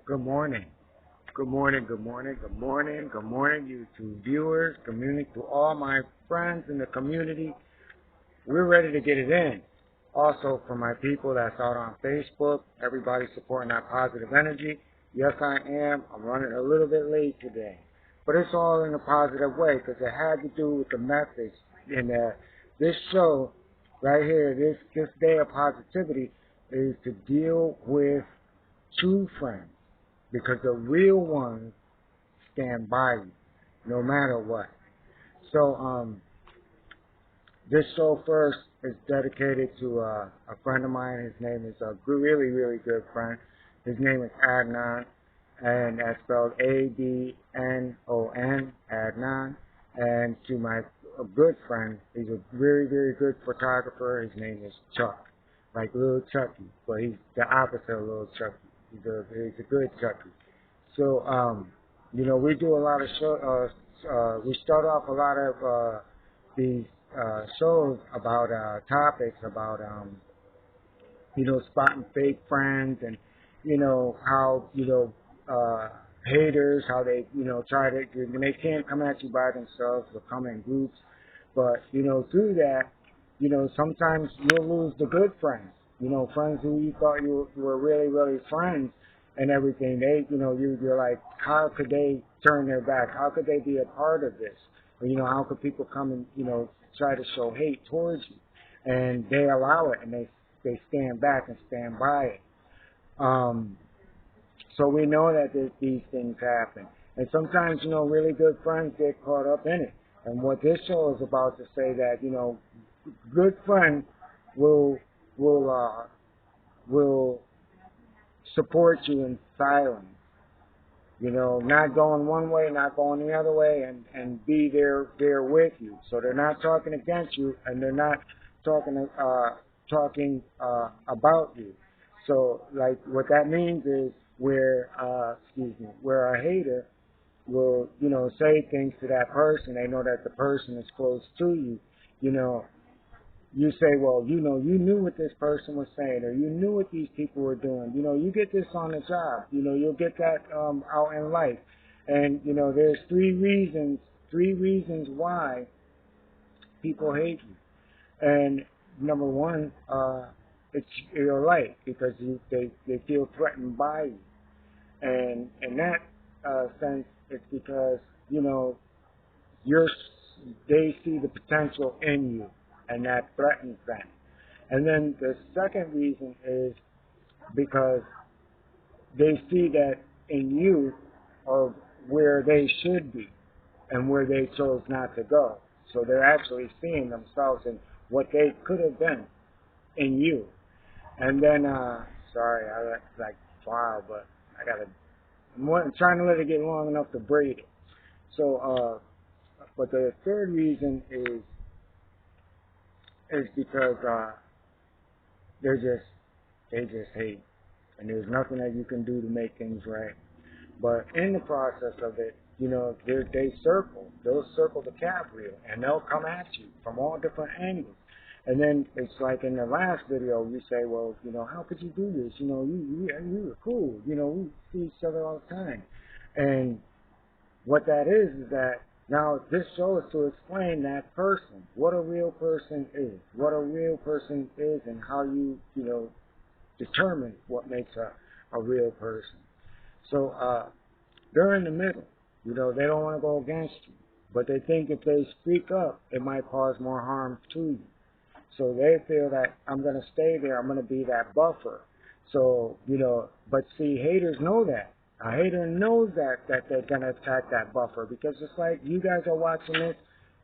Good morning. Good morning, good morning, good morning, good morning, YouTube viewers, community, to all my friends in the community. We're ready to get it in. Also, for my people that's out on Facebook, everybody supporting that positive energy. Yes, I am. I'm running a little bit late today. But it's all in a positive way because it had to do with the message in this show right here, this day of positivity is to deal with true friends because the real ones stand by you no matter what. So this show first is dedicated to a friend of mine. His name is a really, really good friend. His name is Adnan, and that's spelled Adnon, Adnan. And to my good friend, he's a very, very good photographer. His name is Chuck, like Little Chucky, but he's the opposite of Little Chucky. He's a good Chucky. So, we do a lot of we start off a lot of these shows about topics about, spotting fake friends and, how, haters, how they, try to, when they can't come at you by themselves, they'll come in groups. But, through that, sometimes you'll lose the good friends, friends who you thought you were really, really friends and everything. They, you're like, how could they turn their back? How could they be a part of this? Or, how could people come and, try to show hate towards you? And they allow it and they stand back and stand by it. So we know that these things happen. And sometimes, really good friends get caught up in it. And what this show is about to say that, good friends will will support you in silence. Not going one way, not going the other way, and be there with you. So they're not talking against you, and they're not talking about you. So like what that means is where a hater will say things to that person. They know that the person is close to you. You say, well, you knew what this person was saying, or you knew what these people were doing. You get this on the job. You'll get that out in life. And, there's three reasons why people hate you. And number one, it's your life because they feel threatened by you. And in that sense, it's because, they see the potential in you, and that threatens them. And then the second reason is because they see that in you of where they should be and where they chose not to go. So they're actually seeing themselves in what they could have been in you. And then, sorry, I like wow, but I'm trying to let it get long enough to braid it. So, but the third reason is because they just hate, and there's nothing that you can do to make things right. But in the process of it, they'll circle the cap wheel, and they'll come at you from all different angles. And then it's like in the last video, we say, well, how could you do this? You were cool. We see each other all the time. And what that is that now this show is to explain that person, what a real person is, and how you, determine what makes a real person. So they're in the middle. They don't want to go against you, but they think if they speak up, it might cause more harm to you. So they feel that I'm going to stay there. I'm going to be that buffer. So, but see, haters know that. A hater knows that they're going to attack that buffer because it's like you guys are watching this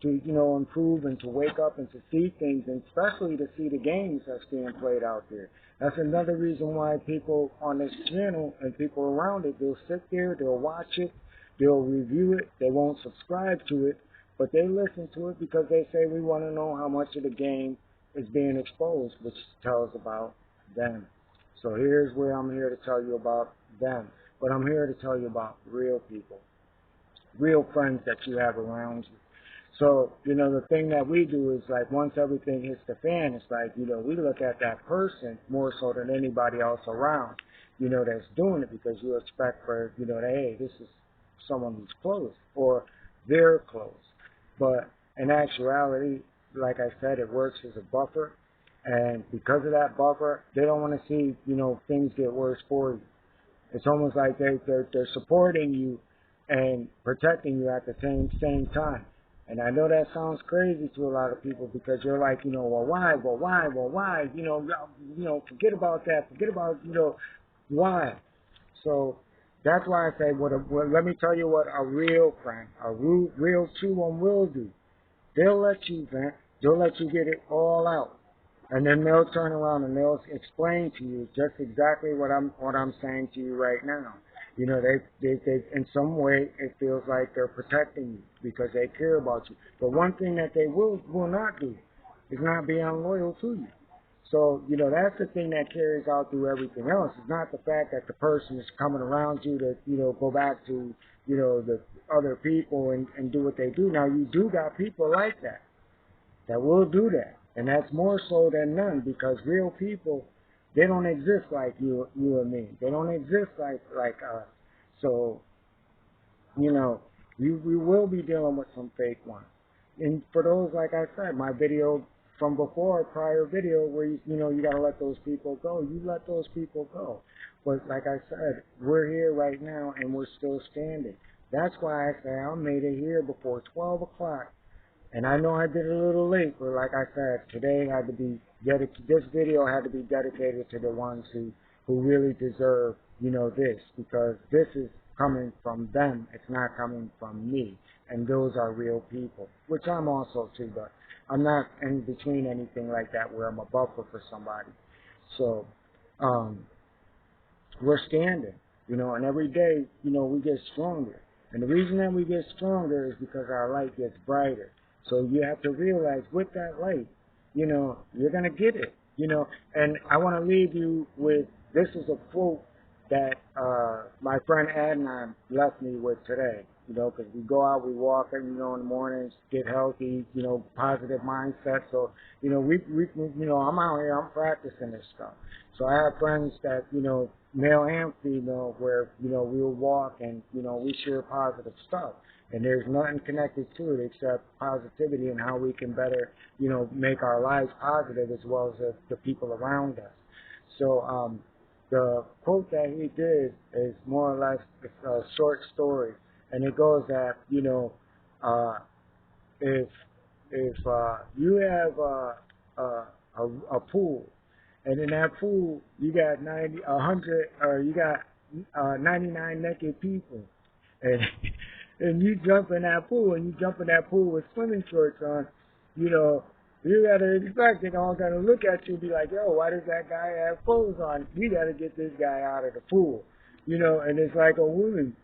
to, improve and to wake up and to see things, and especially to see the games that's being played out there. That's another reason why people on this channel and people around it, they'll sit there, they'll watch it, they'll review it, they won't subscribe to it, but they listen to it because they say we want to know how much of the game is being exposed, which tells about them. So here's where I'm here to tell you about them. But I'm here to tell you about real people, real friends that you have around you. So, the thing that we do is like once everything hits the fan, it's like, we look at that person more so than anybody else around. that's doing it, because you expect for, that, hey, this is someone who's close or they're close. But in actuality, like I said, it works as a buffer. And because of that buffer, they don't want to see, things get worse for you. It's almost like they're supporting you and protecting you at the same time. And I know that sounds crazy to a lot of people, because you're like, well, why, forget about that, forget about, why. So that's why I say, let me tell you what a real friend, a real true one will do. They'll let you vent. They'll let you get it all out. And then they'll turn around and they'll explain to you just exactly what I'm saying to you right now. They in some way it feels like they're protecting you because they care about you. But one thing that they will not do is not be unloyal to you. So, that's the thing that carries out through everything else. It's not the fact that the person is coming around you to, go back to, the other people and do what they do. Now, you do got people like that will do that. And that's more so than none, because real people, they don't exist like you and me. They don't exist like us. So, we will be dealing with some fake ones. And for those, like I said, my video from before, prior video, where you got to let those people go. You let those people go. But like I said, we're here right now and we're still standing. That's why I say I made it here before 12 o'clock. And I know I did it a little late, but like I said, today had to be this video had to be dedicated to the ones who really deserve, this, because this is coming from them. It's not coming from me. And those are real people, which I'm also too, but I'm not in between anything like that where I'm a buffer for somebody. So, we're standing, and every day, we get stronger. And the reason that we get stronger is because our light gets brighter. So you have to realize with that light, you're going to get it, And I want to leave you with, this is a quote that my friend Adnan left me with today, because we go out, we walk, in the mornings, get healthy, positive mindset. So, I'm out here, I'm practicing this stuff. So I have friends that, male and female, where, we'll walk and, we share positive stuff. And there's nothing connected to it except positivity and how we can better, make our lives positive as well as the people around us. So the quote that he did is more or less a short story. And it goes that, if you have a pool, and in that pool you got 99 naked people, and and you jump in that pool, with swimming shorts on, you gotta expect they're all gonna look at you and be like, yo, why does that guy have clothes on? We gotta get this guy out of the pool, and it's like a woman,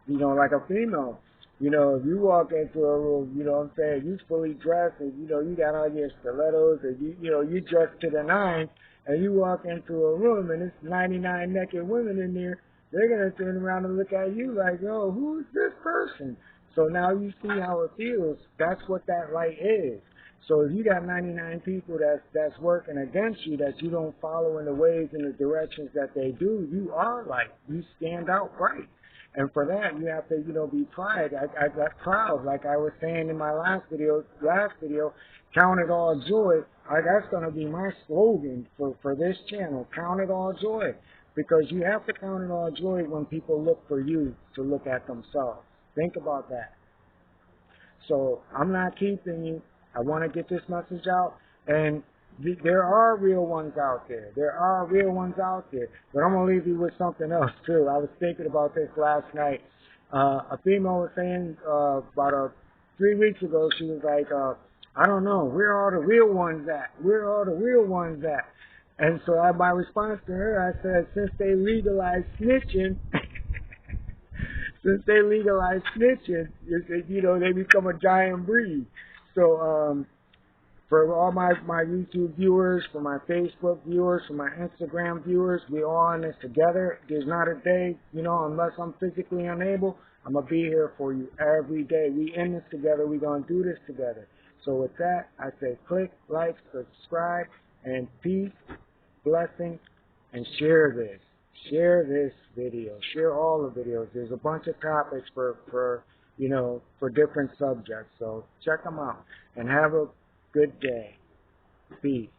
like a female. If you walk into a room, what I'm saying, you fully dressed and, you got on your stilettos and you dressed to the nines, and you walk into a room and it's 99 naked women in there, they're going to turn around and look at you like, oh, who's this person? So now you see how it feels. That's what that light is. So if you got 99 people that's working against you, that you don't follow in the ways and the directions that they do, you are light. You stand out bright. And for that, you have to, be proud. I got proud, like I was saying in my last video, count it all joy. That's going to be my slogan for this channel, count it all joy. Because you have to count it all joy when people look for you to look at themselves. Think about that. So I'm not keeping you. I want to get this message out. And there are real ones out there. There are real ones out there. But I'm going to leave you with something else, too. I was thinking about this last night. A female was saying about 3 weeks ago, she was like, I don't know, where are the real ones at? Where are the real ones at? And so my response to her, I said, since they legalized snitching, they become a giant breed. So, for all my YouTube viewers, for my Facebook viewers, for my Instagram viewers, we all in this together. There's not a day, unless I'm physically unable, I'm going to be here for you every day. We in this together. We're going to do this together. So with that, I say click, like, subscribe, and peace, blessings, and share this. share this video. Share all the videos. There's a bunch of topics for for different subjects. So check them out and have a good day. Peace.